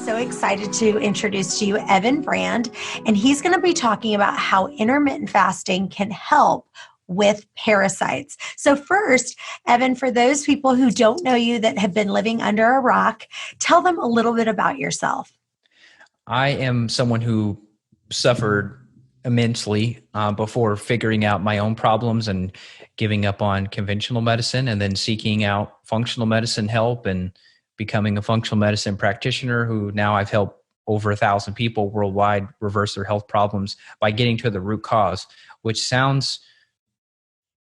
so excited to introduce to you Evan Brand, and he's going to be talking about how intermittent fasting can help with parasites. So first, Evan, for those people who don't know you that have been living under a rock, tell them a little bit about yourself. I am someone who suffered immensely before figuring out my own problems and giving up on conventional medicine, and then seeking out functional medicine help and becoming a functional medicine practitioner who now I've helped over 1,000 people worldwide reverse their health problems by getting to the root cause, which sounds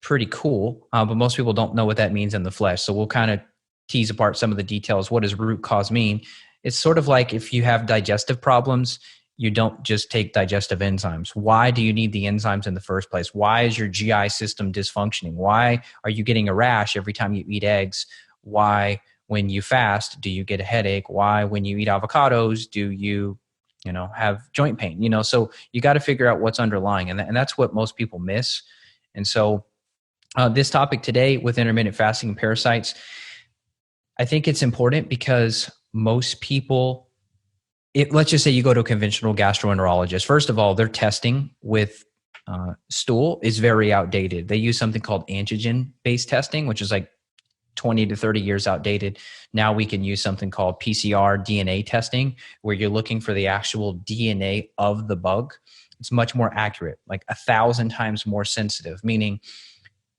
pretty cool, but most people don't know what that means in the flesh. So we'll kind of tease apart some of the details. What does root cause mean? It's sort of like if you have digestive problems, you don't just take digestive enzymes. Why do you need the enzymes in the first place? Why is your GI system dysfunctioning? Why are you getting a rash every time you eat eggs? Why, when you fast, do you get a headache? Why, when you eat avocados, do you have joint pain? So you got to figure out what's underlying, and that's what most people miss. And so this topic today with intermittent fasting and parasites, I think it's important because most people, let's just say you go to a conventional gastroenterologist. First of all, their testing with stool is very outdated. They use something called antigen-based testing, which is like 20 to 30 years outdated. Now we can use something called PCR DNA testing, where you're looking for the actual DNA of the bug. It's much more accurate, like 1,000 times more sensitive, meaning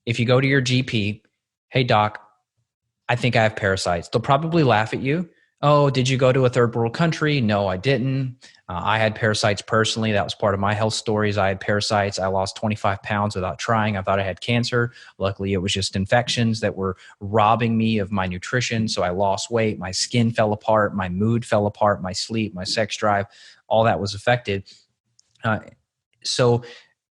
if you go to your GP, hey doc, I think I have parasites. They'll probably laugh at you. Oh, did you go to a third world country? No, I didn't. I had parasites personally. That was part of my health stories. I had parasites. I lost 25 pounds without trying. I thought I had cancer. Luckily, it was just infections that were robbing me of my nutrition. So I lost weight. My skin fell apart. My mood fell apart. My sleep, my sex drive, all that was affected. So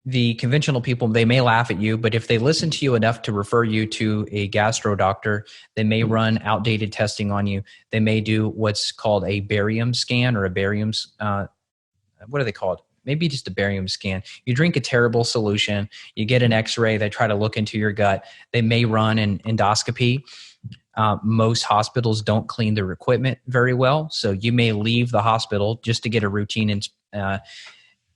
the conventional people, they may laugh at you, but if they listen to you enough to refer you to a gastro doctor, they may run outdated testing on you. They may do what's called a barium scan or a barium, what are they called? Maybe just a barium scan. You drink a terrible solution, you get an x-ray, they try to look into your gut. They may run an endoscopy. Most hospitals don't clean their equipment very well. So you may leave the hospital just to get a routine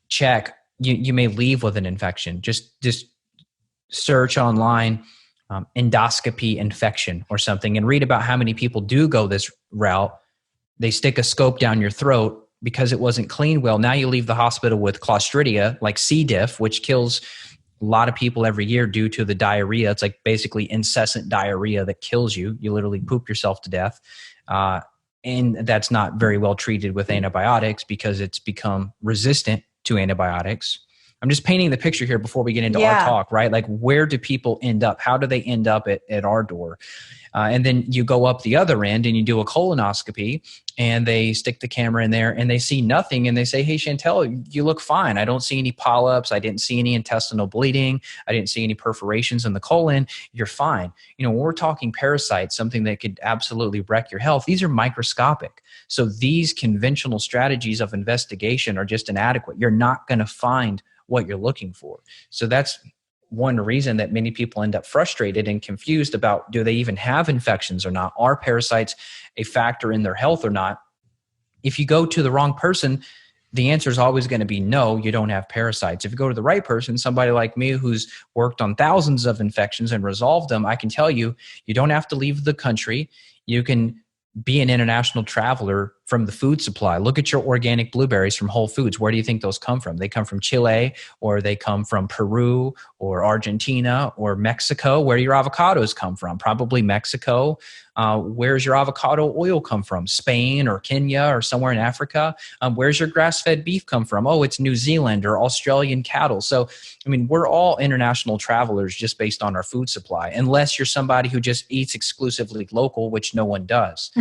check. You may leave with an infection. Just search online endoscopy infection or something and read about how many people do go this route. They stick a scope down your throat because it wasn't cleaned well. Now you leave the hospital with Clostridia, like C. diff, which kills a lot of people every year due to the diarrhea. It's like basically incessant diarrhea that kills you. You literally poop yourself to death. And that's not very well treated with antibiotics because it's become resistant to antibiotics. I'm just painting the picture here before we get into our talk, right? Like, where do people end up? How do they end up at our door? And then you go up the other end and you do a colonoscopy and they stick the camera in there and they see nothing. And they say, hey, Chantel, you look fine. I don't see any polyps. I didn't see any intestinal bleeding. I didn't see any perforations in the colon. You're fine. When we're talking parasites, something that could absolutely wreck your health, these are microscopic. So these conventional strategies of investigation are just inadequate. You're not going to find what you're looking for. So that's one reason that many people end up frustrated and confused about, do they even have infections or not? Are parasites a factor in their health or not? If you go to the wrong person, the answer is always going to be no, you don't have parasites. If you go to the right person, somebody like me who's worked on thousands of infections and resolved them, I can tell you, you don't have to leave the country. You can be an international traveler from the food supply. Look at your organic blueberries from Whole Foods. Where do you think those come from? They come from Chile, or they come from Peru or Argentina or Mexico. Where do your avocados come from? Probably Mexico. Where's your avocado oil come from? Spain or Kenya or somewhere in Africa? Where's your grass-fed beef come from? Oh, it's New Zealand or Australian cattle. So, we're all international travelers just based on our food supply, unless you're somebody who just eats exclusively local, which no one does.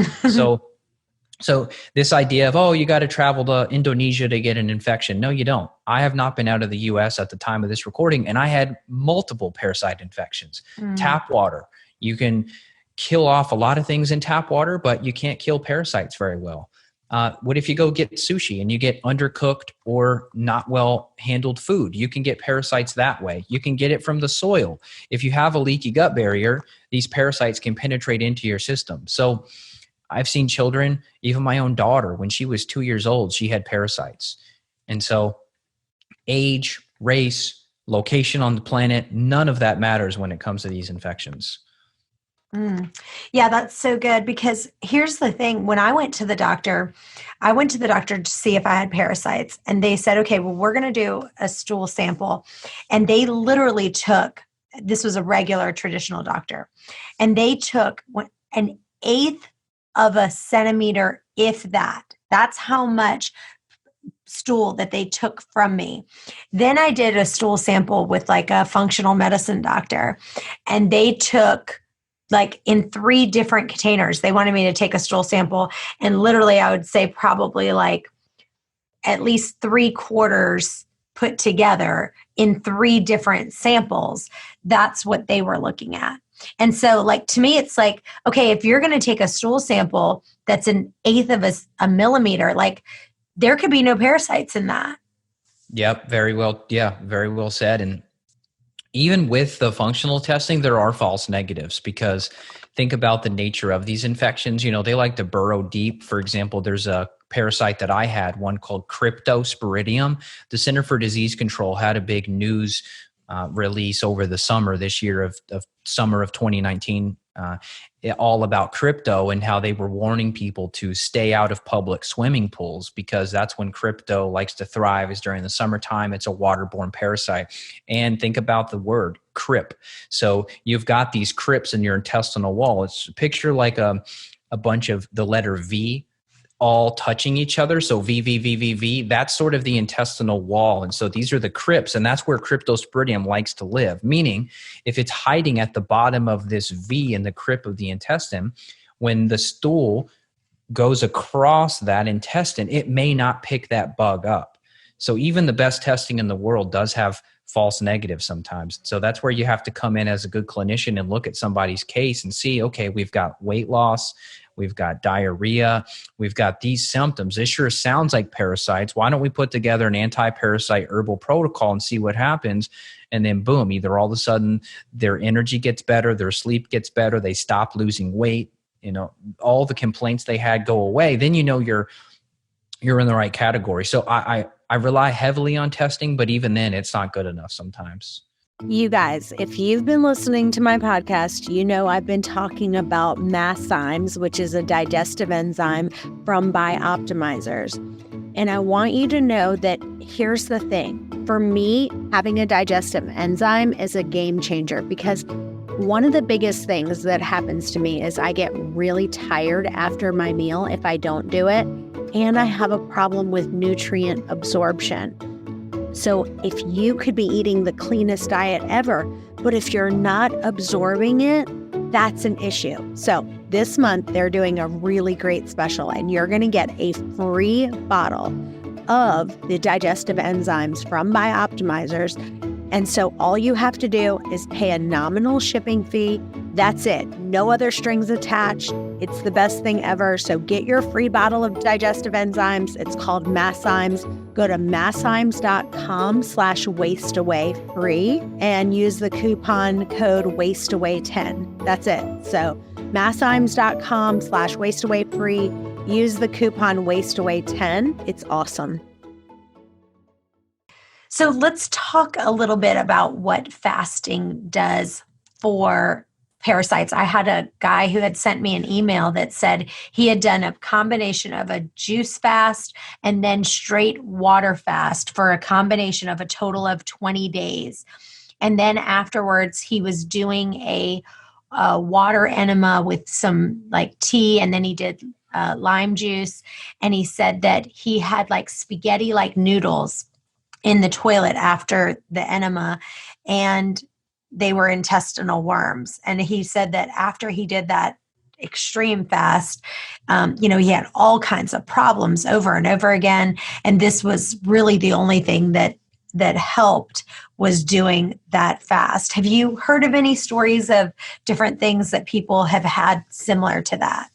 So this idea of, oh, you got to travel to Indonesia to get an infection. No, you don't. I have not been out of the US at the time of this recording, and I had multiple parasite infections. Tap water. You can kill off a lot of things in tap water, but you can't kill parasites very well. What if you go get sushi and you get undercooked or not well handled food? You can get parasites that way. You can get it from the soil. If you have a leaky gut barrier, these parasites can penetrate into your system. So I've seen children, even my own daughter, when she was 2 years old, she had parasites. And so age, race, location on the planet, none of that matters when it comes to these infections. Yeah, that's so good, because here's the thing. When I went to the doctor, to see if I had parasites, and they said, okay, well, we're going to do a stool sample. And they literally took, this was a regular traditional doctor, and they took an eighth of a centimeter, if that. That's how much stool that they took from me. Then I did a stool sample with like a functional medicine doctor, and they took like in 3 different containers. They wanted me to take a stool sample, and literally I would say probably like at least 3/4 put together in 3 different samples. That's what they were looking at. And so like, to me, it's like, okay, if you're going to take a stool sample that's an eighth of a millimeter, like there could be no parasites in that. Yep. Very well. Yeah. Very well said. And even with the functional testing, there are false negatives, because think about the nature of these infections. They like to burrow deep. For example, there's a parasite that I had, one called Cryptosporidium. The Center for Disease Control had a big news release over the summer this year of summer of 2019, all about crypto, and how they were warning people to stay out of public swimming pools, because that's when crypto likes to thrive, is during the summertime. It's a waterborne parasite. And think about the word crypt. So you've got these crypts in your intestinal wall. It's picture like a bunch of the letter V all touching each other. So V, V, V, V, V, that's sort of the intestinal wall. And so these are the crypts, and that's where Cryptosporidium likes to live. Meaning, if it's hiding at the bottom of this V in the crypt of the intestine, when the stool goes across that intestine, it may not pick that bug up. So even the best testing in the world does have false negatives sometimes. So that's where you have to come in as a good clinician and look at somebody's case and see, okay, we've got weight loss, we've got diarrhea, we've got these symptoms. This sure sounds like parasites. Why don't we put together an anti-parasite herbal protocol and see what happens? And then boom, either all of a sudden their energy gets better, their sleep gets better, they stop losing weight, all the complaints they had go away. Then you're in the right category. So I rely heavily on testing, but even then it's not good enough sometimes. You guys, if you've been listening to my podcast, you know I've been talking about Mastercymes, which is a digestive enzyme from Bioptimizers. And I want you to know that here's the thing. For me, having a digestive enzyme is a game changer, because one of the biggest things that happens to me is I get really tired after my meal if I don't do it, and I have a problem with nutrient absorption. So if you could be eating the cleanest diet ever, but if you're not absorbing it, that's an issue. So this month, they're doing a really great special, and you're going to get a free bottle of the digestive enzymes from Bioptimizers. And so all you have to do is pay a nominal shipping fee. That's it. No other strings attached. It's the best thing ever. So get your free bottle of digestive enzymes. It's called Mastercymes. Go to mastercymes.com/wasteawayfree and use the coupon code wasteaway10. That's it. So mastercymes.com/wasteawayfree. Use the coupon wasteaway10. It's awesome. So let's talk a little bit about what fasting does for parasites. I had a guy who had sent me an email that said he had done a combination of a juice fast and then straight water fast for a combination of a total of 20 days. And then afterwards, he was doing a water enema with some like tea, and then he did lime juice. And he said that he had like spaghetti like noodles in the toilet after the enema, and they were intestinal worms. And he said that after he did that extreme fast, he had all kinds of problems over and over again. And this was really the only thing that helped, was doing that fast. Have you heard of any stories of different things that people have had similar to that?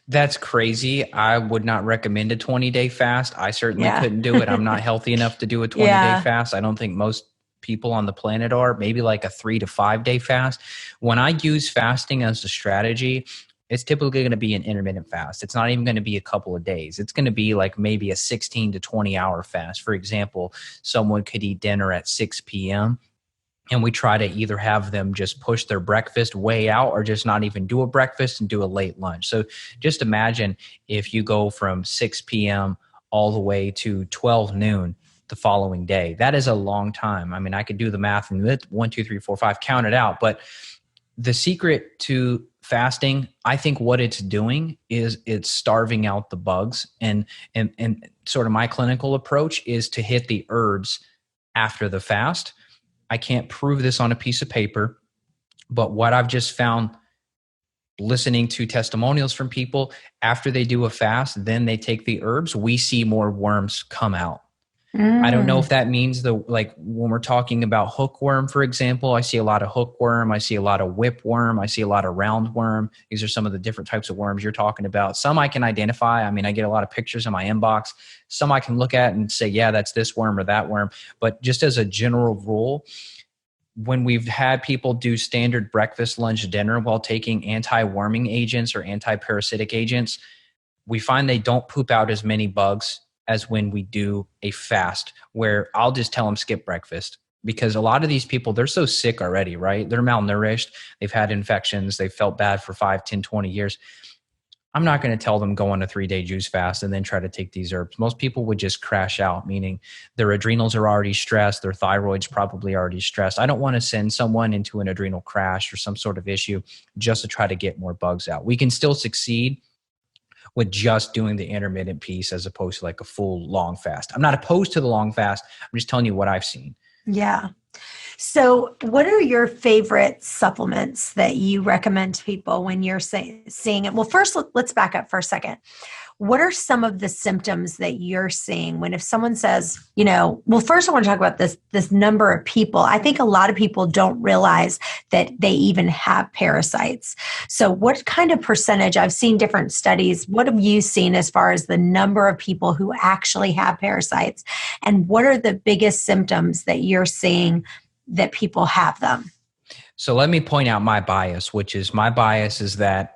That's crazy. I would not recommend a 20-day fast. I certainly couldn't do it. I'm not healthy enough to do a 20-day fast. I don't think most people on the planet are. Maybe like a 3 to 5 day fast. When I use fasting as a strategy, it's typically going to be an intermittent fast. It's not even going to be a couple of days. It's going to be like maybe a 16 to 20 hour fast. For example, someone could eat dinner at 6 p.m. and we try to either have them just push their breakfast way out or just not even do a breakfast and do a late lunch. So just imagine if you go from 6 p.m. all the way to 12 noon the following day. That is a long time. I mean, I could do the math and 1, 2, 3, 4, 5, count it out. But the secret to fasting, I think what it's doing is it's starving out the bugs. And sort of my clinical approach is to hit the herbs after the fast. I can't prove this on a piece of paper, but what I've just found listening to testimonials from people after they do a fast, then they take the herbs, we see more worms come out. I don't know if that means like when we're talking about hookworm, for example, I see a lot of hookworm. I see a lot of whipworm. I see a lot of roundworm. These are some of the different types of worms you're talking about. Some I can identify. I mean, I get a lot of pictures in my inbox. Some I can look at and say, yeah, that's this worm or that worm. But just as a general rule, when we've had people do standard breakfast, lunch, dinner while taking anti-worming agents or anti-parasitic agents, we find they don't poop out as many bugs as when we do a fast, where I'll just tell them skip breakfast, because a lot of these people, they're so sick already, right? They're malnourished. They've had infections. They've felt bad for 5, 10, 20 years. I'm not going to tell them go on a 3-day juice fast and then try to take these herbs. Most people would just crash out, meaning their adrenals are already stressed. Their thyroid's probably already stressed. I don't want to send someone into an adrenal crash or some sort of issue just to try to get more bugs out. We can still succeed with just doing the intermittent piece as opposed to like a full long fast. I'm not opposed to the long fast. I'm just telling you what I've seen. Yeah. So what are your favorite supplements that you recommend to people when you're seeing it? Well, first, let's back up for a second. What are some of the symptoms that you're seeing when if someone says, well, first I want to talk about this number of people. I think a lot of people don't realize that they even have parasites. So what kind of percentage, I've seen different studies, what have you seen as far as the number of people who actually have parasites? And what are the biggest symptoms that you're seeing that people have them? So let me point out my bias, which is my bias is that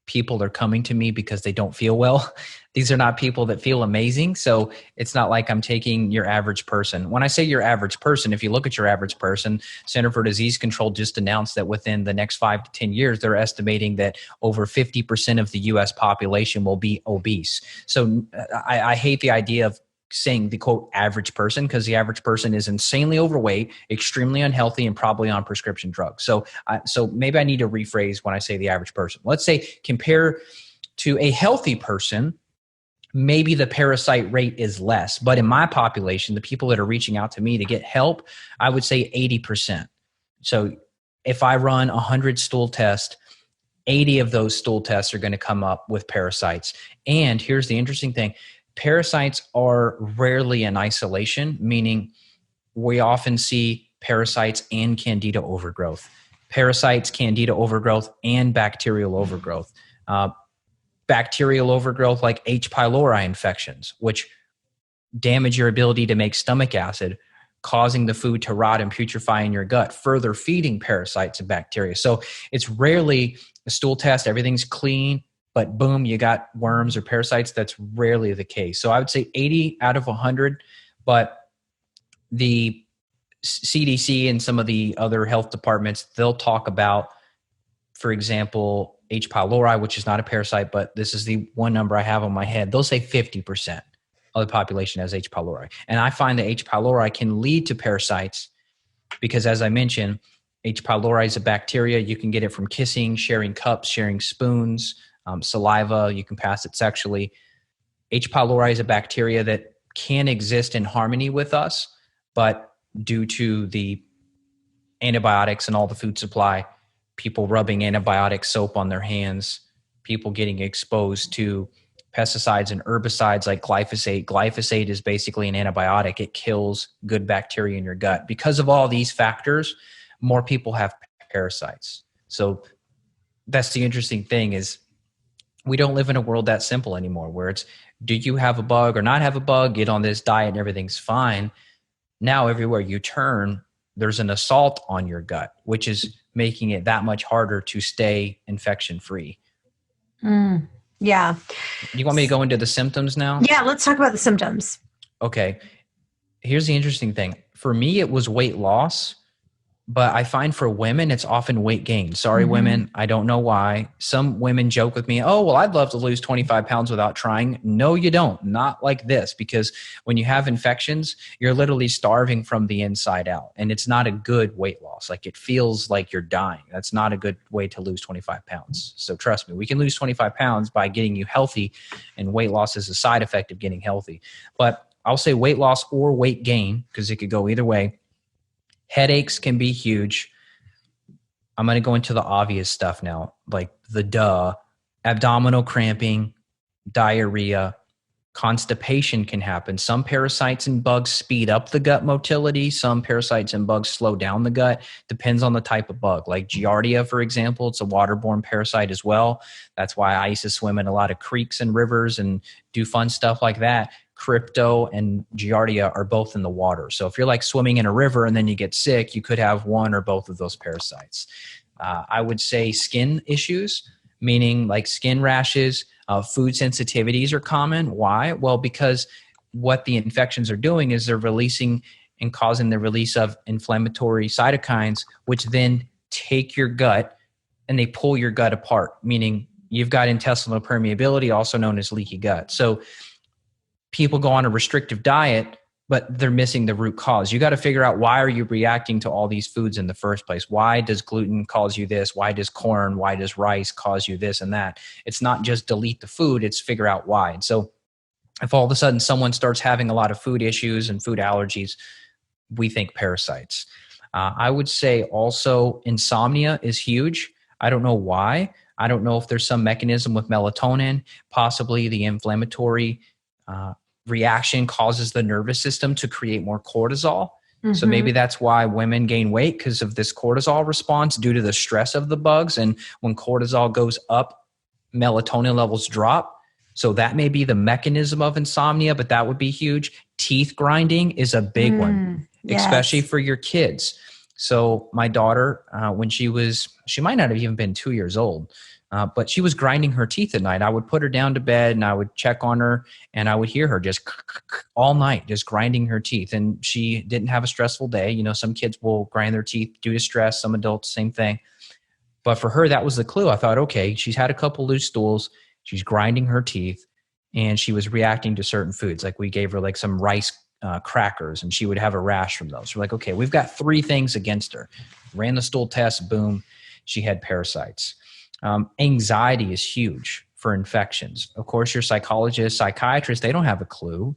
people are coming to me because they don't feel well. These are not people that feel amazing. So it's not like I'm taking your average person. When I say your average person, if you look at your average person, Center for Disease Control just announced that within the next 5 to 10 years, they're estimating that over 50% of the US population will be obese. So I hate the idea of saying the quote average person, because the average person is insanely overweight, extremely unhealthy, and probably on prescription drugs. So maybe I need to rephrase when I say the average person. Let's say compare to a healthy person, maybe the parasite rate is less. But in my population, the people that are reaching out to me to get help, I would say 80%. So if I run 100 stool tests, 80 of those stool tests are going to come up with parasites. And here's the interesting thing. Parasites are rarely in isolation, meaning we often see parasites and candida overgrowth. Parasites, candida overgrowth, and bacterial overgrowth. Bacterial overgrowth like H. pylori infections, which damage your ability to make stomach acid, causing the food to rot and putrefy in your gut, further feeding parasites and bacteria. So it's rarely a stool test, everything's clean, but boom, you got worms or parasites. That's rarely the case. So I would say 80 out of 100, but the CDC and some of the other health departments, they'll talk about, for example, H. pylori, which is not a parasite, but this is the one number I have on my head. They'll say 50% of the population has H. pylori. And I find that H. pylori can lead to parasites because, as I mentioned, H. pylori is a bacteria. You can get it from kissing, sharing cups, sharing spoons, saliva. You can pass it sexually. H. pylori is a bacteria that can exist in harmony with us, but due to the antibiotics and all the food supply, people rubbing antibiotic soap on their hands, people getting exposed to pesticides and herbicides like glyphosate. Glyphosate is basically an antibiotic. It kills good bacteria in your gut. Because of all these factors, more people have parasites. So that's the interesting thing is we don't live in a world that simple anymore where it's, do you have a bug or not have a bug? Get on this diet and everything's fine. Now, everywhere you turn, there's an assault on your gut, which is making it that much harder to stay infection free. Yeah. Do you want me to go into the symptoms now? Yeah, let's talk about the symptoms. Okay. Here's the interesting thing. For me, it was weight loss. But I find for women, it's often weight gain. Sorry, women. I don't know why. Some women joke with me, oh, well, I'd love to lose 25 pounds without trying. No, you don't. Not like this. Because when you have infections, you're literally starving from the inside out. And it's not a good weight loss. Like it feels like you're dying. That's not a good way to lose 25 pounds. So trust me, we can lose 25 pounds by getting you healthy. And weight loss is a side effect of getting healthy. But I'll say weight loss or weight gain, because it could go either way. Headaches can be huge. I'm going to go into the obvious stuff now, like abdominal cramping, diarrhea, constipation can happen. Some parasites and bugs speed up the gut motility. Some parasites and bugs slow down the gut. Depends on the type of bug. Like Giardia, for example, it's a waterborne parasite as well. That's why I used to swim in a lot of creeks and rivers and do fun stuff like that. Crypto and Giardia are both in the water. So if you're like swimming in a river and then you get sick, you could have one or both of those parasites. I would say skin issues, meaning like skin rashes, food sensitivities are common. Why? Well, because what the infections are doing is they're releasing and causing the release of inflammatory cytokines, which then take your gut and they pull your gut apart, meaning you've got intestinal permeability, also known as leaky gut. So people go on a restrictive diet, but they're missing the root cause. You got to figure out, why are you reacting to all these foods in the first place? Why does gluten cause you this? Why does corn, why does rice cause you this and that? It's not just delete the food, it's figure out why. And so if all of a sudden someone starts having a lot of food issues and food allergies, we think parasites. I would say also insomnia is huge. I don't know why. I don't know if there's some mechanism with melatonin, possibly the inflammatory reaction causes the nervous system to create more cortisol. So maybe that's why women gain weight, because of this cortisol response due to the stress of the bugs. And when cortisol goes up, melatonin levels drop. So that may be the mechanism of insomnia, but that would be huge. Teeth grinding is a big one, especially for your kids. So my daughter, when she might not have even been 2 years old, but she was grinding her teeth at night. I would put her down to bed and I would check on her and I would hear her just all night, just grinding her teeth. And she didn't have a stressful day. You know, some kids will grind their teeth due to stress, some adults, same thing. But for her, that was the clue. I thought, okay, she's had a couple loose stools. She's grinding her teeth and she was reacting to certain foods. Like we gave her like some rice crackers and she would have a rash from those. We're like, okay, we've got 3 things against her. Ran the stool test, boom, she had parasites. Anxiety is huge for infections. Of course, your psychologist, psychiatrist, they don't have a clue.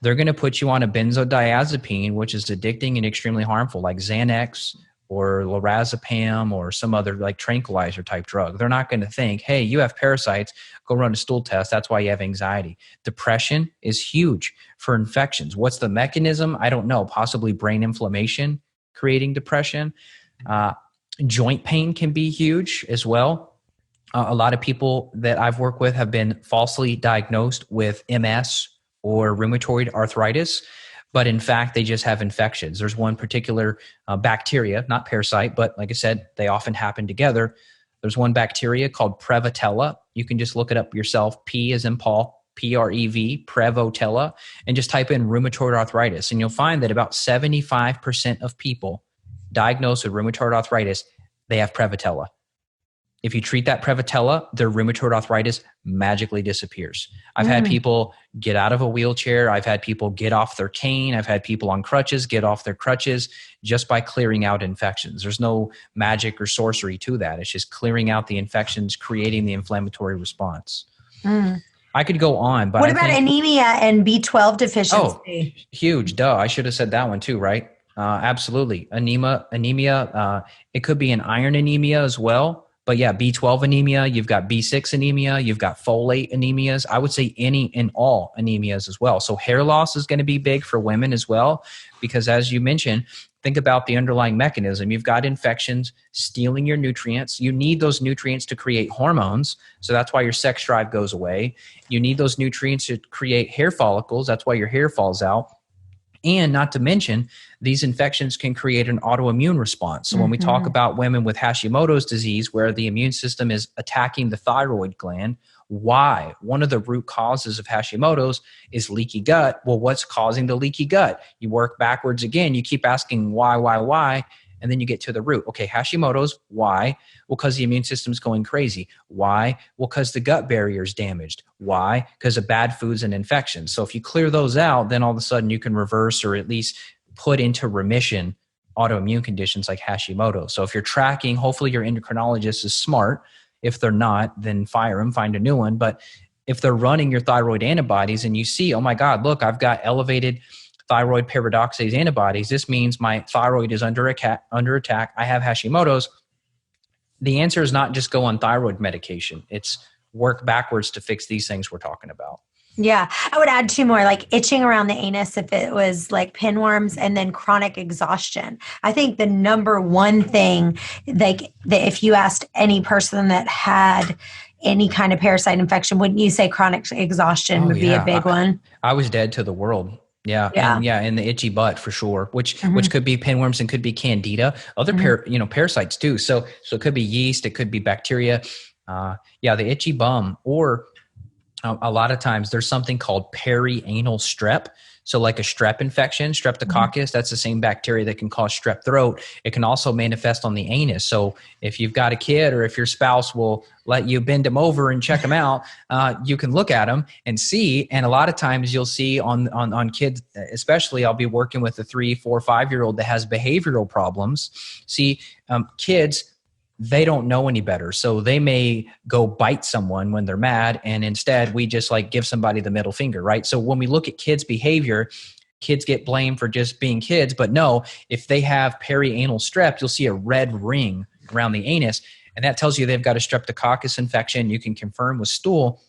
They're going to put you on a benzodiazepine, which is addicting and extremely harmful, like Xanax or lorazepam or some other like tranquilizer type drug. They're not going to think, hey, you have parasites, go run a stool test. That's why you have anxiety. Depression is huge for infections. What's the mechanism? I don't know. Possibly brain inflammation creating depression. Joint pain can be huge as well. A lot of people that I've worked with have been falsely diagnosed with MS or rheumatoid arthritis, but in fact, they just have infections. There's one particular bacteria, not parasite, but like I said, they often happen together. There's one bacteria called Prevotella. You can just look it up yourself. P as in Paul, P-R-E-V, Prevotella, and just type in rheumatoid arthritis. And you'll find that about 75% of people diagnosed with rheumatoid arthritis, they have Prevotella. If you treat that Prevotella, their rheumatoid arthritis magically disappears. I've had people get out of a wheelchair. I've had people get off their cane. I've had people on crutches get off their crutches just by clearing out infections. There's no magic or sorcery to that. It's just clearing out the infections, creating the inflammatory response. I could go on, but what about anemia and B12 deficiency? Oh, huge. Duh. I should have said that one too, right? Absolutely. Anemia. It could be an iron anemia as well. But yeah, B12 anemia, you've got B6 anemia, you've got folate anemias. I would say any and all anemias as well. So hair loss is going to be big for women as well, because as you mentioned, think about the underlying mechanism. You've got infections stealing your nutrients. You need those nutrients to create hormones. So that's why your sex drive goes away. You need those nutrients to create hair follicles. That's why your hair falls out. And not to mention, these infections can create an autoimmune response. So when we talk about women with Hashimoto's disease, where the immune system is attacking the thyroid gland, why? One of the root causes of Hashimoto's is leaky gut. Well, what's causing the leaky gut? You work backwards again. You keep asking why? And then you get to the root. Okay, Hashimoto's, why? Well, because the immune system's going crazy. Why? Well, because the gut barrier is damaged. Why? Because of bad foods and infections. So if you clear those out, then all of a sudden you can reverse or at least put into remission autoimmune conditions like Hashimoto's. So if you're tracking, hopefully your endocrinologist is smart. If they're not, then fire them, find a new one. But if they're running your thyroid antibodies and you see, oh my God, look, I've got elevated thyroid paradoxase antibodies. This means my thyroid is under attack. I have Hashimoto's. The answer is not just go on thyroid medication. It's work backwards to fix these things we're talking about. Yeah. I would add 2 more, like itching around the anus if it was like pinworms, and then chronic exhaustion. I think the number one thing, like that if you asked any person that had any kind of parasite infection, wouldn't you say chronic exhaustion would be a big one? I was dead to the world. Yeah. And the itchy butt for sure, which could be pinworms and could be candida, other parasites too. So it could be yeast, it could be bacteria. The itchy bum, or a lot of times there's something called perianal strep. So like a strep infection, streptococcus, that's the same bacteria that can cause strep throat. It can also manifest on the anus. So if you've got a kid, or if your spouse will let you bend them over and check them out, you can look at them and see. And a lot of times you'll see on kids, especially I'll be working with a 3, 4, 5-year-old that has behavioral problems. See, kids, they don't know any better. So they may go bite someone when they're mad, and instead we just like give somebody the middle finger, right? So when we look at kids' behavior, kids get blamed for just being kids, but no, if they have perianal strep, you'll see a red ring around the anus, and that tells you they've got a streptococcus infection. You can confirm with stool.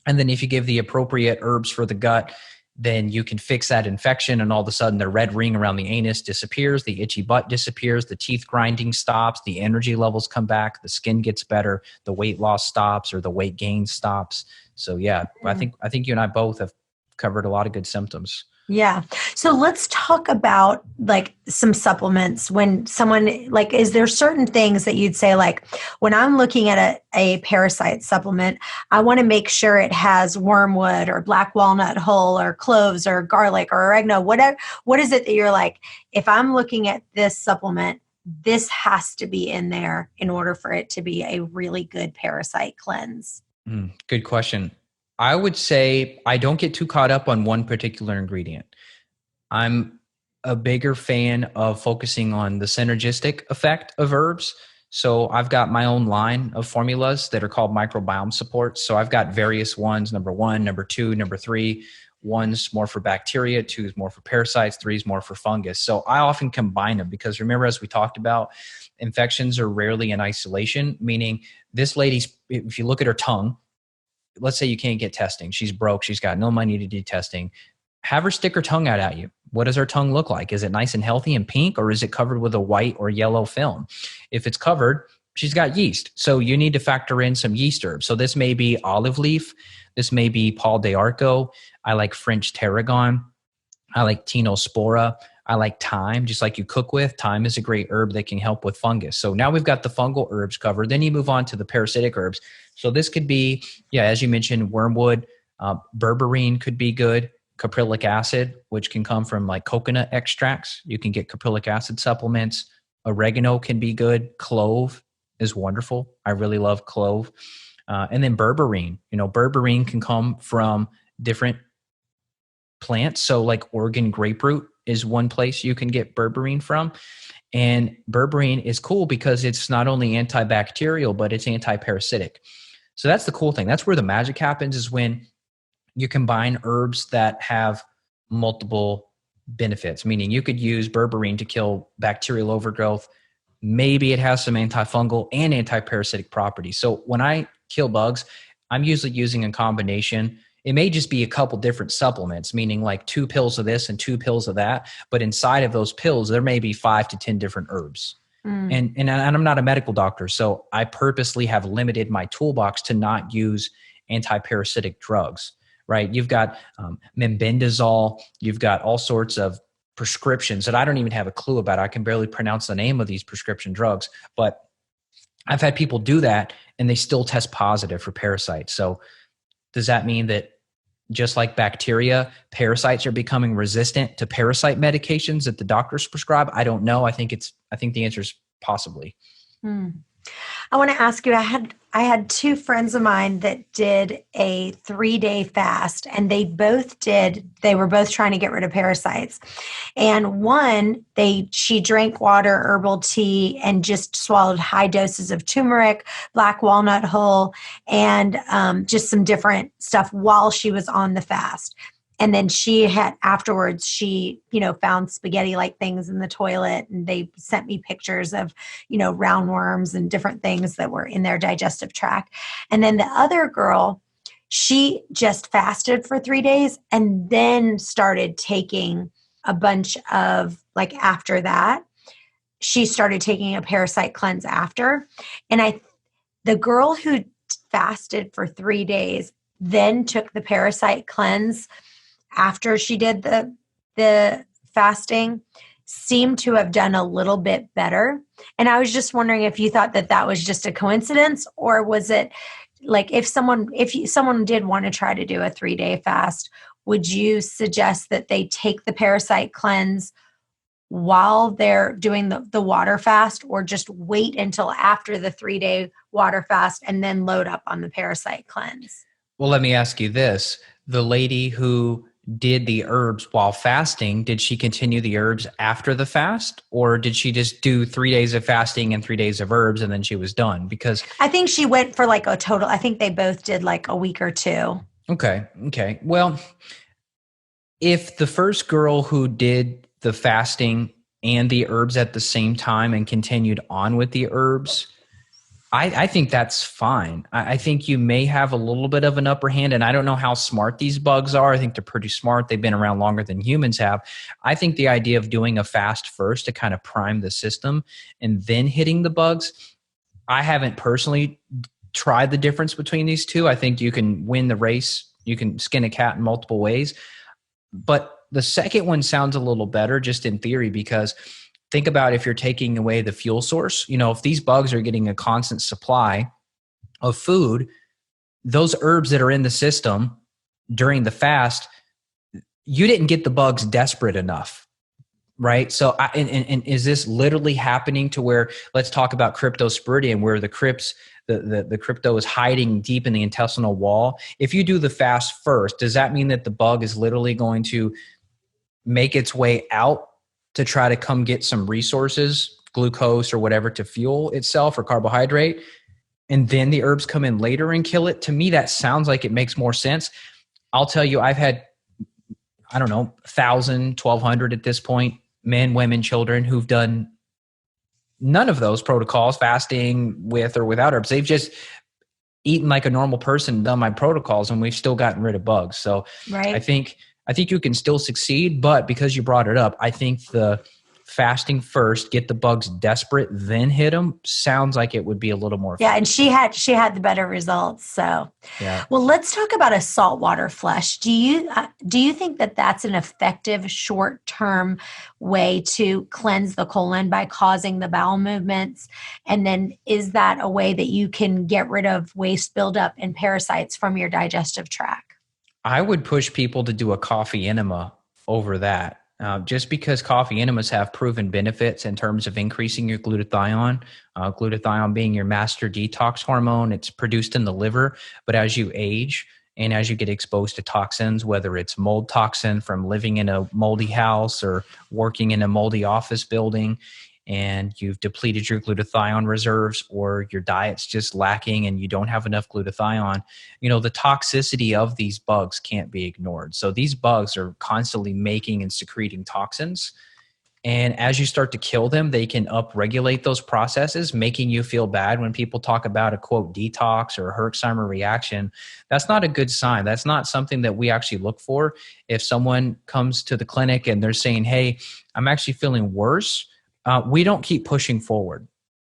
And then if you give the appropriate herbs for the gut, then you can fix that infection, and all of a sudden the red ring around the anus disappears, the itchy butt disappears, the teeth grinding stops, the energy levels come back, the skin gets better, the weight loss stops, or the weight gain stops. So I think you and I both have covered a lot of good symptoms. Yeah. So let's talk about like some supplements. When someone like, is there certain things that you'd say, like when I'm looking at a parasite supplement, I want to make sure it has wormwood or black walnut hull or cloves or garlic or oregano, whatever. What is it that you're like, if I'm looking at this supplement, this has to be in there in order for it to be a really good parasite cleanse? Good question. I would say I don't get too caught up on one particular ingredient. I'm a bigger fan of focusing on the synergistic effect of herbs. So I've got my own line of formulas that are called microbiome supports. So I've got various ones, number 1, number 2, number 3. 1's more for bacteria, 2 is more for parasites, 3 is more for fungus. So I often combine them because remember, as we talked about, infections are rarely in isolation, meaning this lady's, if you look at her tongue, let's say you can't get testing. She's broke. She's got no money to do testing. Have her stick her tongue out at you. What does her tongue look like? Is it nice and healthy and pink, or is it covered with a white or yellow film? If it's covered, she's got yeast. So you need to factor in some yeast herbs. So this may be olive leaf. This may be Paul d'Arco. I like French tarragon. I like Tinospora. I like thyme, just like you cook with. Thyme is a great herb that can help with fungus. So now we've got the fungal herbs covered. Then you move on to the parasitic herbs. So this could be, as you mentioned, wormwood, berberine could be good, caprylic acid, which can come from like coconut extracts. You can get caprylic acid supplements. Oregano can be good. Clove is wonderful. I really love clove. And then berberine. Berberine can come from different plants. So like Oregon grapefruit is one place you can get berberine from. And berberine is cool because it's not only antibacterial, but it's antiparasitic. So that's the cool thing. That's where the magic happens, is when you combine herbs that have multiple benefits, meaning you could use berberine to kill bacterial overgrowth. Maybe it has some antifungal and antiparasitic properties. So when I kill bugs, I'm usually using a combination. It may just be a couple different supplements, meaning like 2 pills of this and 2 pills of that. But inside of those pills, there may be 5 to 10 different herbs. And I'm not a medical doctor, so I purposely have limited my toolbox to not use antiparasitic drugs, right? You've got mebendazole, you've got all sorts of prescriptions that I don't even have a clue about. I can barely pronounce the name of these prescription drugs, but I've had people do that and they still test positive for parasites. So does that mean that just like bacteria, parasites are becoming resistant to parasite medications that the doctors prescribe? I don't know. I think the answer is possibly. I want to ask you, I had two friends of mine that did a 3-day fast, and they were both trying to get rid of parasites. And one, she drank water, herbal tea, and just swallowed high doses of turmeric, black walnut hull, and just some different stuff while she was on the fast. And then afterwards, she found spaghetti-like things in the toilet, and they sent me pictures of, roundworms and different things that were in their digestive tract. And then the other girl, she just fasted for 3 days and then started taking a bunch of, after that, she started taking a parasite cleanse after. And the girl who fasted for 3 days then took the parasite cleanse after she did the fasting, seemed to have done a little bit better. And I was just wondering if you thought that was just a coincidence, or was it if someone did want to try to do a 3-day fast, would you suggest that they take the parasite cleanse while they're doing the water fast, or just wait until after the 3-day water fast and then load up on the parasite cleanse? Well, let me ask you this. The lady who did the herbs while fasting, did she continue the herbs after the fast, or did she just do 3 days of fasting and 3 days of herbs and then she was done? Because I think she went for a total, I think they both did a week or two. Okay. Well, if the first girl who did the fasting and the herbs at the same time and continued on with the herbs, I think that's fine. I think you may have a little bit of an upper hand, and I don't know how smart these bugs are. I think they're pretty smart. They've been around longer than humans have. I think the idea of doing a fast first to kind of prime the system and then hitting the bugs, I haven't personally tried the difference between these two. I think you can win the race. You can skin a cat in multiple ways. But the second one sounds a little better just in theory, because think about if you're taking away the fuel source. If these bugs are getting a constant supply of food, those herbs that are in the system during the fast, you didn't get the bugs desperate enough, right? So, and is this literally happening to where, let's talk about cryptosporidium, where the crypto is hiding deep in the intestinal wall? If you do the fast first, does that mean that the bug is literally going to make its way out to try to come get some resources, glucose or whatever, to fuel itself, or carbohydrate, and then the herbs come in later and kill it? To me, that sounds like it makes more sense. I'll tell you, I've had, 1,000, 1,200 at this point, men, women, children, who've done none of those protocols, fasting with or without herbs. They've just eaten like a normal person and done my protocols, and we've still gotten rid of bugs. So right. I think you can still succeed, but because you brought it up, I think the fasting first, get the bugs desperate, then hit them, sounds like it would be a little more fun. Yeah, and she had the better results. So, yeah. Well, let's talk about a saltwater flush. Do you think that that's an effective short-term way to cleanse the colon by causing the bowel movements? And then is that a way that you can get rid of waste buildup and parasites from your digestive tract? I would push people to do a coffee enema over that. Just because coffee enemas have proven benefits in terms of increasing your glutathione, glutathione being your master detox hormone. It's produced in the liver, but as you age and as you get exposed to toxins, whether it's mold toxin from living in a moldy house or working in a moldy office building, and you've depleted your glutathione reserves, or your diet's just lacking and you don't have enough glutathione, the toxicity of these bugs can't be ignored. So these bugs are constantly making and secreting toxins. And as you start to kill them, they can upregulate those processes, making you feel bad when people talk about a quote detox or a Herxheimer reaction. That's not a good sign. That's not something that we actually look for. If someone comes to the clinic and they're saying, hey, I'm actually feeling worse, we don't keep pushing forward.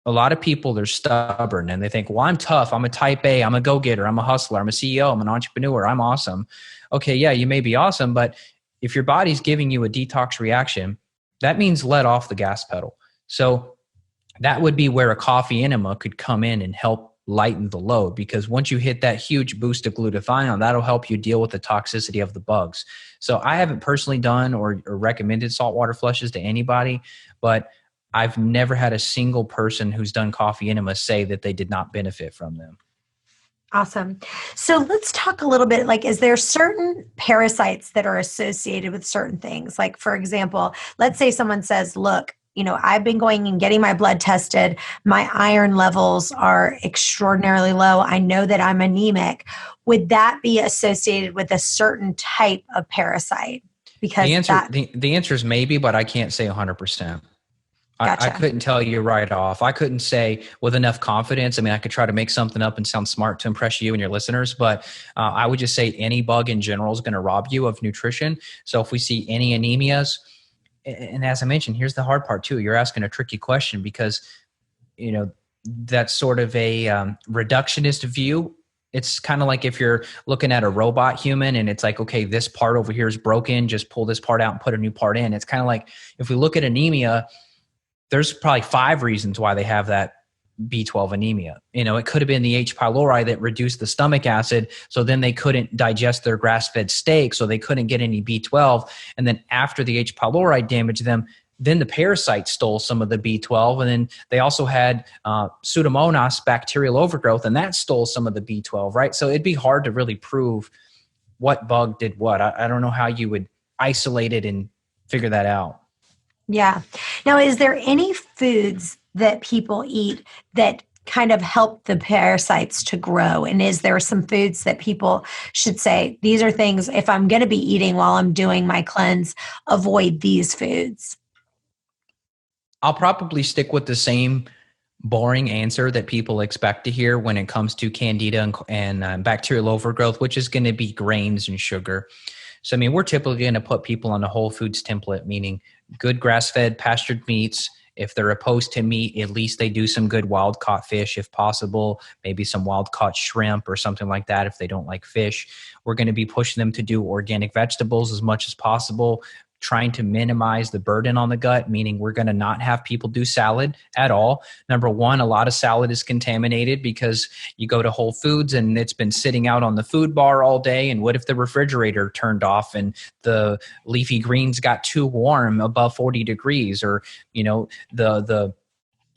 A lot of people, they're stubborn and they think, well, I'm tough. I'm a type A. I'm a go-getter. I'm a hustler. I'm a CEO. I'm an entrepreneur. I'm awesome. Okay, yeah, you may be awesome, but if your body's giving you a detox reaction, that means let off the gas pedal. So that would be where a coffee enema could come in and help lighten the load, because once you hit that huge boost of glutathione, that'll help you deal with the toxicity of the bugs. So I haven't personally done or recommended saltwater flushes to anybody, but I've never had a single person who's done coffee enema say that they did not benefit from them. Awesome. So let's talk a little bit, like, is there certain parasites that are associated with certain things? Like, for example, let's say someone says, look, I've been going and getting my blood tested. My iron levels are extraordinarily low. I know that I'm anemic. Would that be associated with a certain type of parasite? Because the answer is maybe, but I can't say 100%. Gotcha. I couldn't tell you right off. I couldn't say with enough confidence. I mean, I could try to make something up and sound smart to impress you and your listeners, but I would just say any bug in general is going to rob you of nutrition. So if we see any anemias, and as I mentioned, here's the hard part too. You're asking a tricky question because, that's sort of a reductionist view. It's kind of like if you're looking at a robot human and it's like, okay, this part over here is broken, just pull this part out and put a new part in. It's kind of like if we look at anemia, there's probably 5 reasons why they have that B12 anemia. It could have been the H. pylori that reduced the stomach acid, so then they couldn't digest their grass-fed steak, so they couldn't get any B12. And then after the H. pylori damaged them, then the parasites stole some of the B12, and then they also had Pseudomonas bacterial overgrowth, and that stole some of the B12, right? So it'd be hard to really prove what bug did what. I don't know how you would isolate it and figure that out. Yeah. Now, is there any foods that people eat that kind of help the parasites to grow? And is there some foods that people should say, these are things, if I'm going to be eating while I'm doing my cleanse, avoid these foods? I'll probably stick with the same boring answer that people expect to hear when it comes to candida and bacterial overgrowth, which is going to be grains and sugar. So, we're typically going to put people on a whole foods template, meaning good grass-fed pastured meats. If they're opposed to meat, at least they do some good wild-caught fish if possible, maybe some wild-caught shrimp or something like that if they don't like fish. We're going to be pushing them to do organic vegetables as much as possible, trying to minimize the burden on the gut, meaning we're going to not have people do salad at all. Number one, a lot of salad is contaminated because you go to Whole Foods and it's been sitting out on the food bar all day. And what if the refrigerator turned off and the leafy greens got too warm above 40 degrees, or,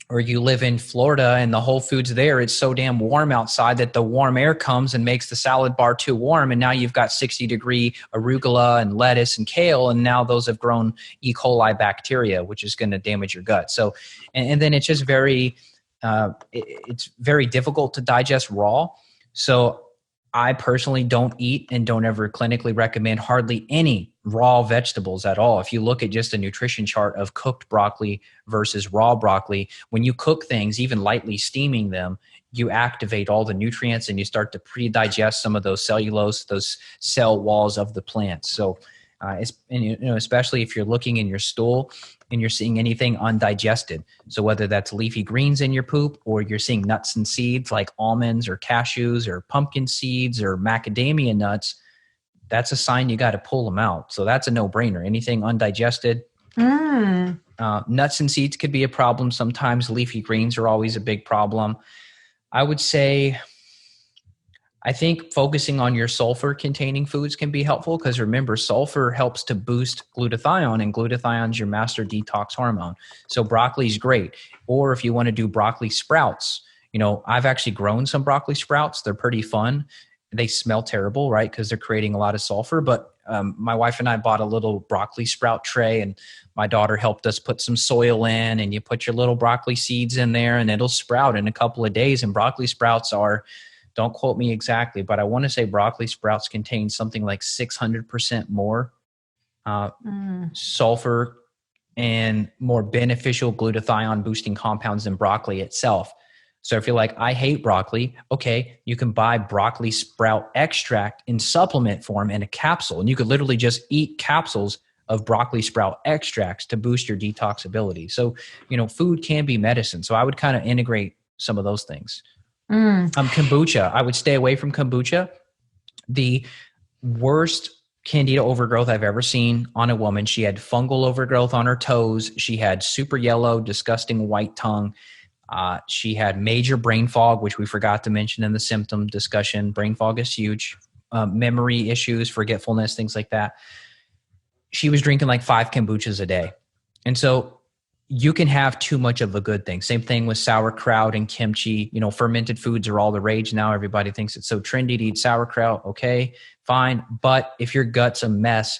or you live in Florida and the Whole Foods there, it's so damn warm outside that the warm air comes and makes the salad bar too warm. And now you've got 60-degree arugula and lettuce and kale. And now those have grown E. coli bacteria, which is going to damage your gut. So, and then it's just it's very difficult to digest raw. So I personally don't eat and don't ever clinically recommend hardly any raw vegetables at all. If you look at just a nutrition chart of cooked broccoli versus raw broccoli, when you cook things, even lightly steaming them, you activate all the nutrients and you start to pre-digest some of those cellulose, those cell walls of the plant. So especially if you're looking in your stool and you're seeing anything undigested. So whether that's leafy greens in your poop, or you're seeing nuts and seeds like almonds or cashews or pumpkin seeds or macadamia nuts, that's a sign you got to pull them out. So that's a no-brainer. Anything undigested. Nuts and seeds could be a problem sometimes. Leafy greens are always a big problem. I would say, I think focusing on your sulfur-containing foods can be helpful, because remember, sulfur helps to boost glutathione, and glutathione is your master detox hormone. So broccoli is great. Or if you want to do broccoli sprouts, I've actually grown some broccoli sprouts. They're pretty fun. They smell terrible, right? Because they're creating a lot of sulfur. But my wife and I bought a little broccoli sprout tray, and my daughter helped us put some soil in, and you put your little broccoli seeds in there and it'll sprout in a couple of days. And broccoli sprouts are, don't quote me exactly, but I want to say broccoli sprouts contain something like 600% more sulfur and more beneficial glutathione boosting compounds than broccoli itself. So if you're like, I hate broccoli, okay, you can buy broccoli sprout extract in supplement form in a capsule. And you could literally just eat capsules of broccoli sprout extracts to boost your detox ability. So, food can be medicine. So I would kind of integrate some of those things. Kombucha, I would stay away from kombucha. The worst candida overgrowth I've ever seen on a woman. She had fungal overgrowth on her toes. She had super yellow, disgusting white tongue. She had major brain fog, which we forgot to mention in the symptom discussion. Brain fog is huge. Memory issues, forgetfulness, things like that. She was drinking like 5 kombuchas a day. And so you can have too much of a good thing. Same thing with sauerkraut and kimchi. You know, fermented foods are all the rage now. Everybody thinks it's so trendy to eat sauerkraut. Okay, fine. But if your gut's a mess,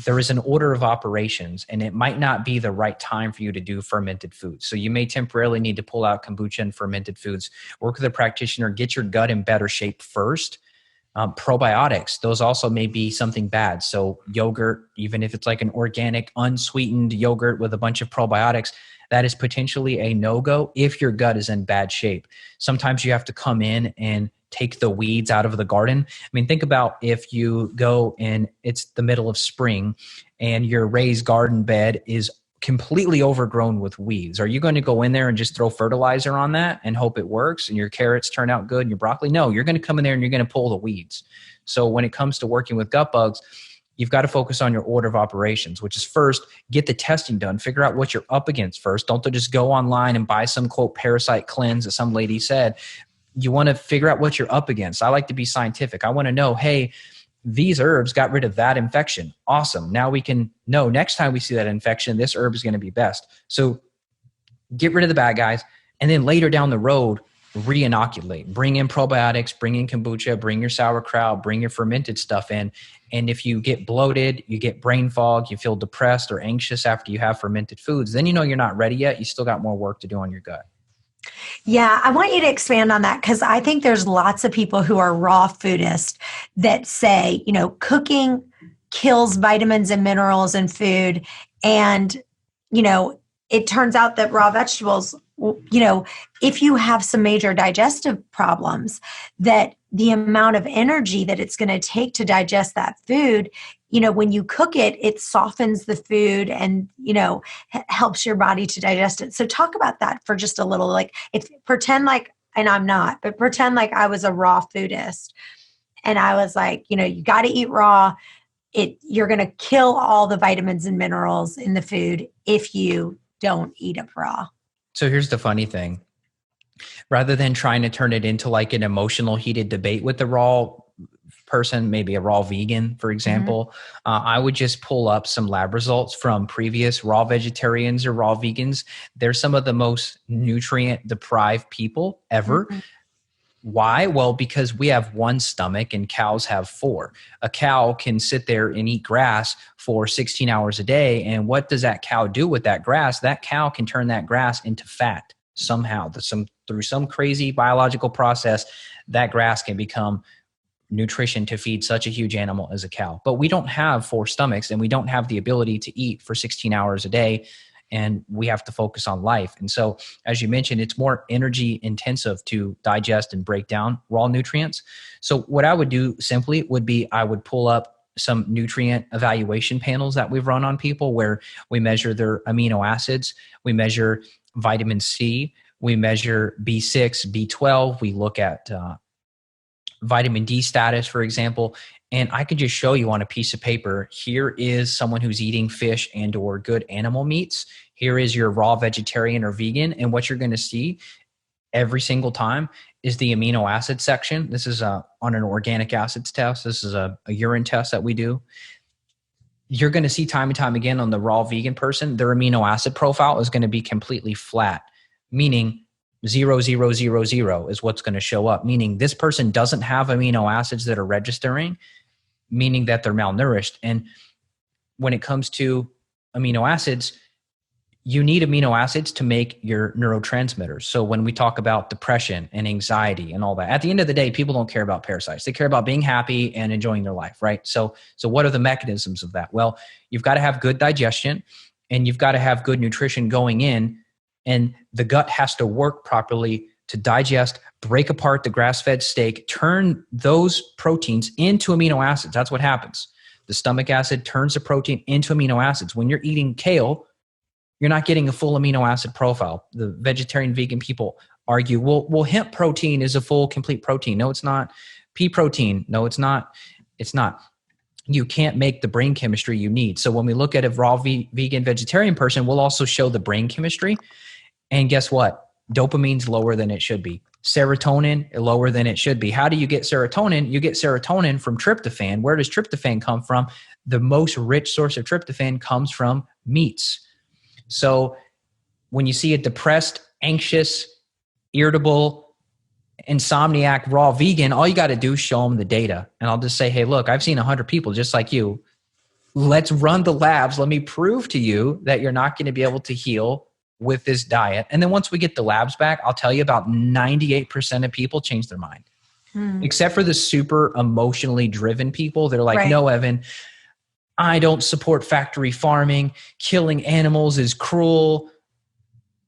there is an order of operations, and it might not be the right time for you to do fermented foods. So you may temporarily need to pull out kombucha and fermented foods. Work with a practitioner, get your gut in better shape first. Probiotics, those also may be something bad. So yogurt, even if it's like an organic, unsweetened yogurt with a bunch of probiotics, that is potentially a no-go if your gut is in bad shape. Sometimes you have to come in and take the weeds out of the garden. I mean, think about if you go and it's the middle of spring and your raised garden bed is completely overgrown with weeds. Are you going to go in there and just throw fertilizer on that and hope it works and your carrots turn out good and your broccoli? No, you're going to come in there and you're going to pull the weeds. So when it comes to working with gut bugs, you've got to focus on your order of operations, which is first, get the testing done. Figure out what you're up against first. Don't just go online and buy some quote parasite cleanse that some lady said. You want to figure out what you're up against. I like to be scientific. I want to know, hey, these herbs got rid of that infection. Awesome. Now we can know next time we see that infection, this herb is going to be best. So get rid of the bad guys. And then later down the road, re-inoculate. Bring in probiotics, bring in kombucha, bring your sauerkraut, bring your fermented stuff in. And if you get bloated, you get brain fog, you feel depressed or anxious after you have fermented foods, then you know you're not ready yet. You still got more work to do on your gut. Yeah, I want you to expand on that because I think there's lots of people who are raw foodists that say, you know, cooking kills vitamins and minerals in food. And, you know, it turns out that raw vegetables, you know, if you have some major digestive problems, that the amount of energy that it's going to take to digest that food, you know, when you cook it, it softens the food and, you know, helps your body to digest it. So talk about that for just a little, like if pretend like, and I'm not, but pretend like I was a raw foodist and I was like, you know, you got to eat raw. You're going to kill all the vitamins and minerals in the food if you don't eat it raw. So here's the funny thing. Rather than trying to turn it into like an emotional heated debate with the raw person, maybe a raw vegan, for example, I would just pull up some lab results from previous raw vegetarians or raw vegans. They're some of the most nutrient deprived people ever. Mm-hmm. Why? Well, because we have one stomach and cows have 4. A cow can sit there and eat grass for 16 hours a day. And what does that cow do with that grass? That cow can turn that grass into fat somehow. Through some crazy biological process, that grass can become nutrition to feed such a huge animal as a cow. But we don't have 4 stomachs and we don't have the ability to eat for 16 hours a day. And we have to focus on life. And so, as you mentioned, it's more energy intensive to digest and break down raw nutrients. So what I would do simply would be I would pull up some nutrient evaluation panels that we've run on people where we measure their amino acids, we measure vitamin C, we measure B6, B12, we look at vitamin D status, for example. And I could just show you on a piece of paper, here is someone who's eating fish and or good animal meats. Here is your raw vegetarian or vegan. And what you're going to see every single time is the amino acid section. This is on an organic acids test. This is a urine test that we do. You're going to see time and time again on the raw vegan person, their amino acid profile is going to be completely flat, meaning 0, 0, 0, 0 is what's going to show up, meaning this person doesn't have amino acids that are registering, meaning that they're malnourished. And when it comes to amino acids, you need amino acids to make your neurotransmitters. So when we talk about depression and anxiety and all that, at the end of the day, people don't care about parasites. They care about being happy and enjoying their life, right? So what are the mechanisms of that? Well, you've got to have good digestion and you've got to have good nutrition going in, and the gut has to work properly to digest, break apart the grass-fed steak, turn those proteins into amino acids. That's what happens. The stomach acid turns the protein into amino acids. When you're eating kale, you're not getting a full amino acid profile. The vegetarian vegan people argue, well, hemp protein is a full, complete protein. No, it's not. Pea protein. No, it's not. It's not. you can't make the brain chemistry you need. So when we look at a raw vegan vegetarian person, we'll also show the brain chemistry. And guess what? Dopamine's lower than it should be. Serotonin lower than it should be. How do you get serotonin? You get serotonin from tryptophan. Where does tryptophan come from? The most rich source of tryptophan comes from meats. So when you see a depressed, anxious, irritable, insomniac raw vegan, all you got to do is show them the data. And I'll just say, hey, look, I've seen 100 people just like you. Let's run the labs. Let me prove to you that you're not going to be able to heal with this diet. And then once we get the labs back, I'll tell you about 98% of people change their mind. Except for the super emotionally driven people. They're like, no, Evan, I don't support factory farming. Killing animals is cruel.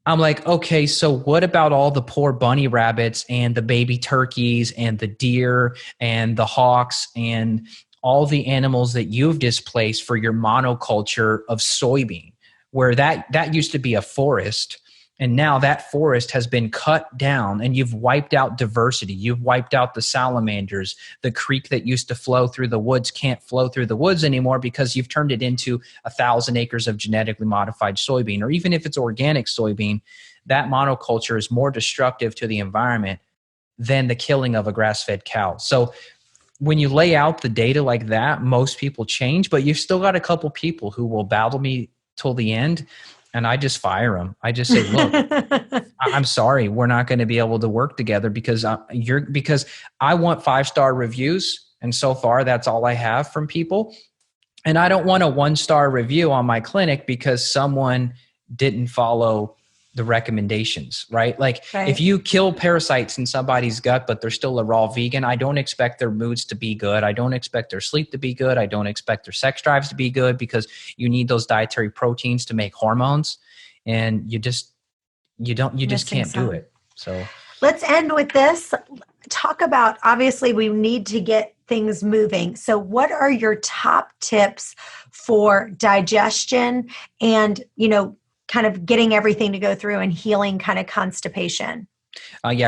I'm like, okay, so what about all the poor bunny rabbits and the baby turkeys and the deer and the hawks and all the animals that you've displaced for your monoculture of soybean, where that used to be a forest, and now that forest has been cut down and you've wiped out diversity. You've wiped out the salamanders. The creek that used to flow through the woods can't flow through the woods anymore because you've turned it into 1,000 acres of genetically modified soybean. Or even if it's organic soybean, that monoculture is more destructive to the environment than the killing of a grass-fed cow. So when you lay out the data like that, most people change, but you've still got a couple people who will battle me till the end. And I just fire them. I just say, look, I'm sorry, we're not going to be able to work together because I want 5-star reviews. And so far, that's all I have from people. And I don't want a 1-star review on my clinic because someone didn't follow the recommendations, right? Like if you kill parasites in somebody's gut, but they're still a raw vegan, I don't expect their moods to be good. I don't expect their sleep to be good. I don't expect their sex drives to be good because you need those dietary proteins to make hormones, and you just can't do it. So let's end with this. Talk about, obviously we need to get things moving. So what are your top tips for digestion and, kind of getting everything to go through and healing kind of constipation?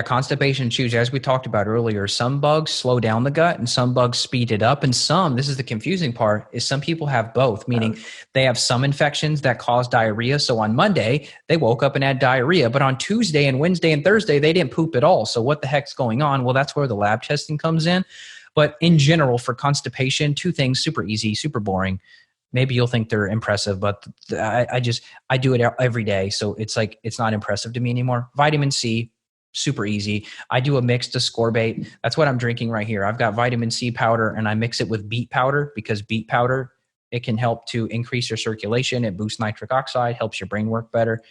Constipation is huge. As we talked about earlier, some bugs slow down the gut and some bugs speed it up. And this is the confusing part, is some people have both, meaning they have some infections that cause diarrhea. So on Monday, they woke up and had diarrhea, but on Tuesday and Wednesday and Thursday, they didn't poop at all. So what the heck's going on? Well, that's where the lab testing comes in. But in general, for constipation, 2 things, super easy, super boring. Maybe you'll think they're impressive, but I do it every day. So it's like, it's not impressive to me anymore. Vitamin C, super easy. I do a mixed ascorbate. That's what I'm drinking right here. I've got vitamin C powder and I mix it with beet powder because beet powder, it can help to increase your circulation. It boosts nitric oxide, helps your brain work better.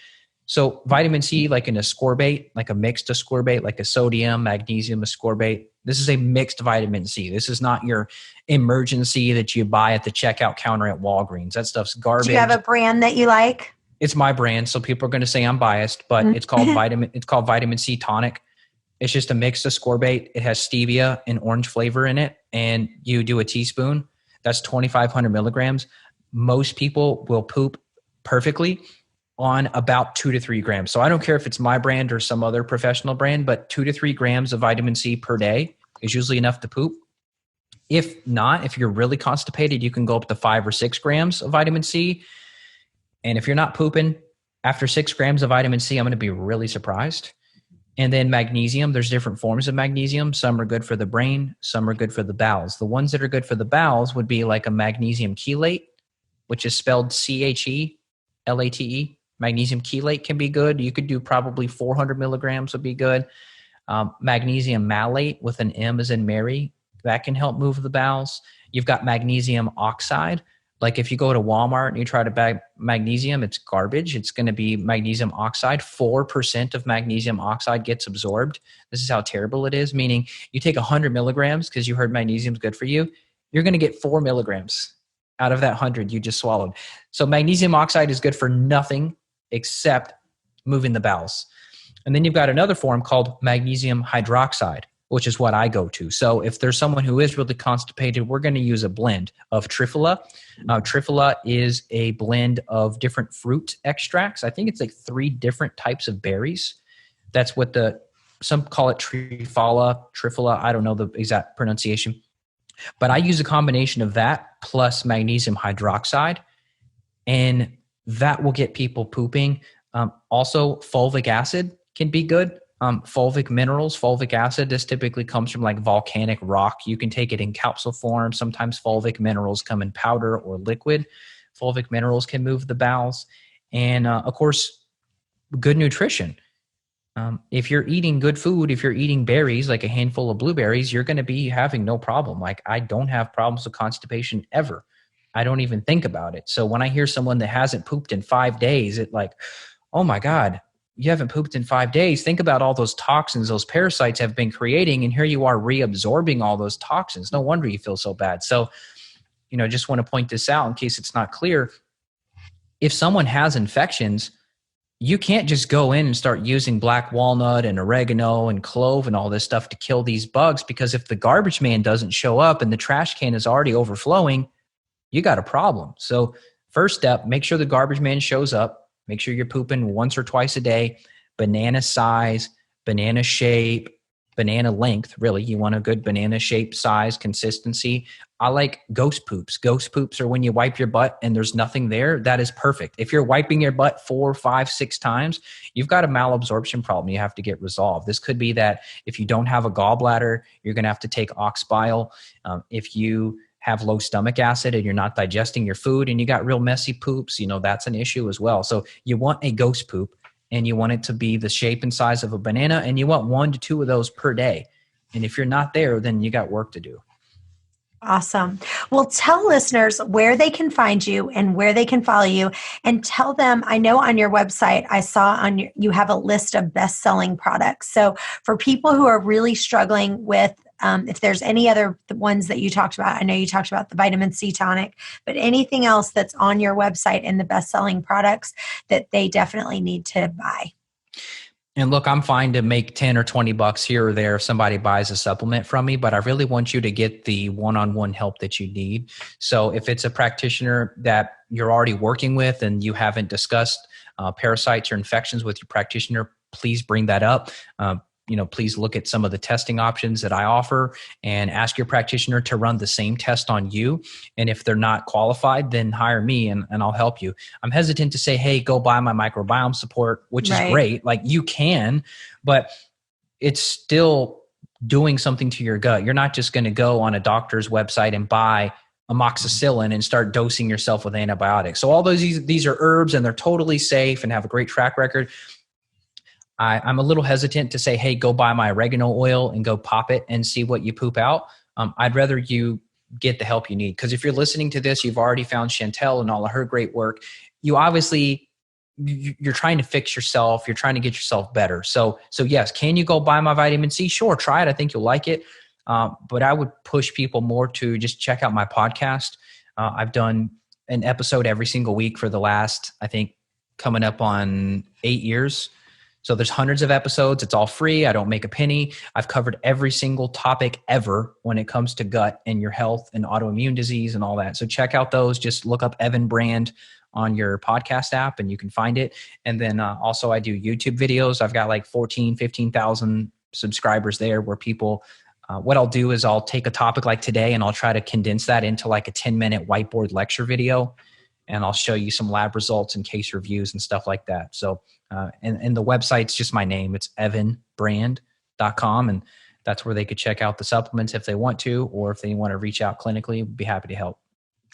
So vitamin C, like an ascorbate, like a mixed ascorbate, like a sodium, magnesium ascorbate. This is a mixed vitamin C. This is not your emergency that you buy at the checkout counter at Walgreens. That stuff's garbage. Do you have a brand that you like? It's my brand, so people are going to say I'm biased, but it's called vitamin C tonic. It's just a mixed ascorbate. It has stevia and orange flavor in it, and you do a teaspoon. That's 2,500 milligrams. Most people will poop perfectly on about 2 to 3 grams. So I don't care if it's my brand or some other professional brand, but 2 to 3 grams of vitamin C per day is usually enough to poop. If not, if you're really constipated, you can go up to 5 or 6 grams of vitamin C. And if you're not pooping after 6 grams of vitamin C, I'm going to be really surprised. And then magnesium, there's different forms of magnesium. Some are good for the brain. Some are good for the bowels. The ones that are good for the bowels would be like a magnesium chelate, which is spelled CHELATE. Magnesium chelate can be good. You could do probably 400 milligrams would be good. Magnesium malate with an M as in Mary, that can help move the bowels. You've got magnesium oxide. Like if you go to Walmart and you try to buy magnesium, it's garbage. It's going to be magnesium oxide. 4% of magnesium oxide gets absorbed. This is how terrible it is, meaning you take 100 milligrams because you heard magnesium is good for you. You're going to get 4 milligrams out of that 100 you just swallowed. So magnesium oxide is good for nothing except moving the bowels. And then you've got another form called magnesium hydroxide, which is what I go to. So if there's someone who is really constipated, we're going to use a blend of Triphala. Triphala is a blend of different fruit extracts. I think it's like 3 different types of berries. That's what some call it Triphala. I don't know the exact pronunciation. But I use a combination of that plus magnesium hydroxide, and that will get people pooping. Also, fulvic acid can be good. Fulvic minerals, fulvic acid, this typically comes from like volcanic rock. You can take it in capsule form. Sometimes fulvic minerals come in powder or liquid. Fulvic minerals can move the bowels. And of course, good nutrition. If you're eating good food, if you're eating berries, like a handful of blueberries, you're going to be having no problem. Like I don't have problems with constipation ever. I don't even think about it. So when I hear someone that hasn't pooped in 5 days, it like, oh my God, you haven't pooped in 5 days. Think about all those toxins those parasites have been creating. And here you are reabsorbing all those toxins. No wonder you feel so bad. So, just want to point this out in case it's not clear. If someone has infections, you can't just go in and start using black walnut and oregano and clove and all this stuff to kill these bugs, because if the garbage man doesn't show up and the trash can is already overflowing, you got a problem. So first step, make sure the garbage man shows up. Make sure you're pooping once or twice a day. Banana size, banana shape, banana length. Really, you want a good banana shape, size, consistency. I like ghost poops. Ghost poops are when you wipe your butt and there's nothing there. That is perfect. If you're wiping your butt 4, 5, 6 times, you've got a malabsorption problem you have to get resolved. This could be that if you don't have a gallbladder, you're going to have to take ox bile. If you have low stomach acid and you're not digesting your food and you got real messy poops, that's an issue as well. So you want a ghost poop, and you want it to be the shape and size of a banana, and you want 1 to 2 of those per day. And if you're not there, then you got work to do. Awesome. Well, tell listeners where they can find you and where they can follow you, and tell them, I know on your website, I saw you have a list of best-selling products. So for people who are really struggling with, if there's any other ones that you talked about, I know you talked about the vitamin C tonic, but anything else that's on your website and the best-selling products that they definitely need to buy. And look, I'm fine to make 10 or 20 bucks here or there if somebody buys a supplement from me, but I really want you to get the one-on-one help that you need. So if it's a practitioner that you're already working with and you haven't discussed parasites or infections with your practitioner, please bring that up. Please look at some of the testing options that I offer and ask your practitioner to run the same test on you. And if they're not qualified, then hire me and I'll help you. I'm hesitant to say, hey, go buy my microbiome support, which is great. Like you can, but it's still doing something to your gut. You're not just going to go on a doctor's website and buy amoxicillin and start dosing yourself with antibiotics. So all these are herbs and they're totally safe and have a great track record. I'm a little hesitant to say, hey, go buy my oregano oil and go pop it and see what you poop out. I'd rather you get the help you need. Because if you're listening to this, you've already found Chantel and all of her great work. You obviously, you're trying to fix yourself. You're trying to get yourself better. So yes, can you go buy my vitamin C? Sure, try it. I think you'll like it. But I would push people more to just check out my podcast. I've done an episode every single week for the last, I think, coming up on 8 years. So there's hundreds of episodes. It's all free. I don't make a penny. I've covered every single topic ever when it comes to gut and your health and autoimmune disease and all that. So check out those. Just look up Evan Brand on your podcast app and you can find it. And then also I do YouTube videos. I've got like 15,000 subscribers there where people, what I'll do is I'll take a topic like today and I'll try to condense that into like a 10-minute whiteboard lecture video. And I'll show you some lab results and case reviews and stuff like that. So, and the website's just my name. It's evanbrand.com. And that's where they could check out the supplements if they want to, or if they want to reach out clinically, we'd be happy to help.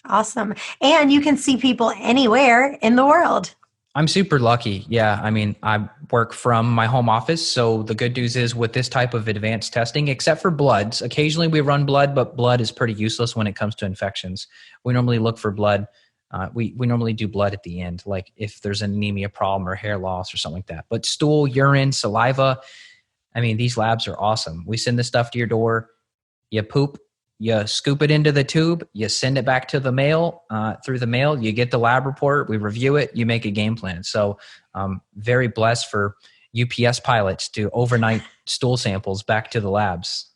Awesome. And you can see people anywhere in the world. I'm super lucky. Yeah. I mean, I work from my home office. So the good news is with this type of advanced testing, except for bloods, occasionally we run blood, but blood is pretty useless when it comes to infections. We normally look for blood. We normally do blood at the end, like if there's an anemia problem or hair loss or something like that. But stool, urine, saliva, I mean, these labs are awesome. We send this stuff to your door. You poop, you scoop it into the tube, you send it back to the mail, through the mail, you get the lab report, we review it, you make a game plan. So very blessed for UPS pilots to overnight stool samples back to the labs.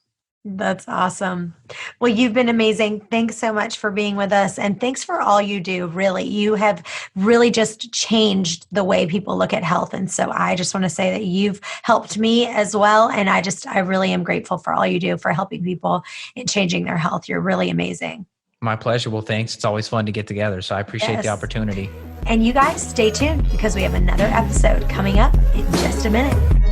That's awesome. Well, you've been amazing. Thanks so much for being with us. And thanks for all you do. Really, you have really just changed the way people look at health. And so I just want to say that you've helped me as well. And I really am grateful for all you do for helping people in changing their health. You're really amazing. My pleasure. Well, thanks. It's always fun to get together. So I appreciate the opportunity. And you guys stay tuned because we have another episode coming up in just a minute.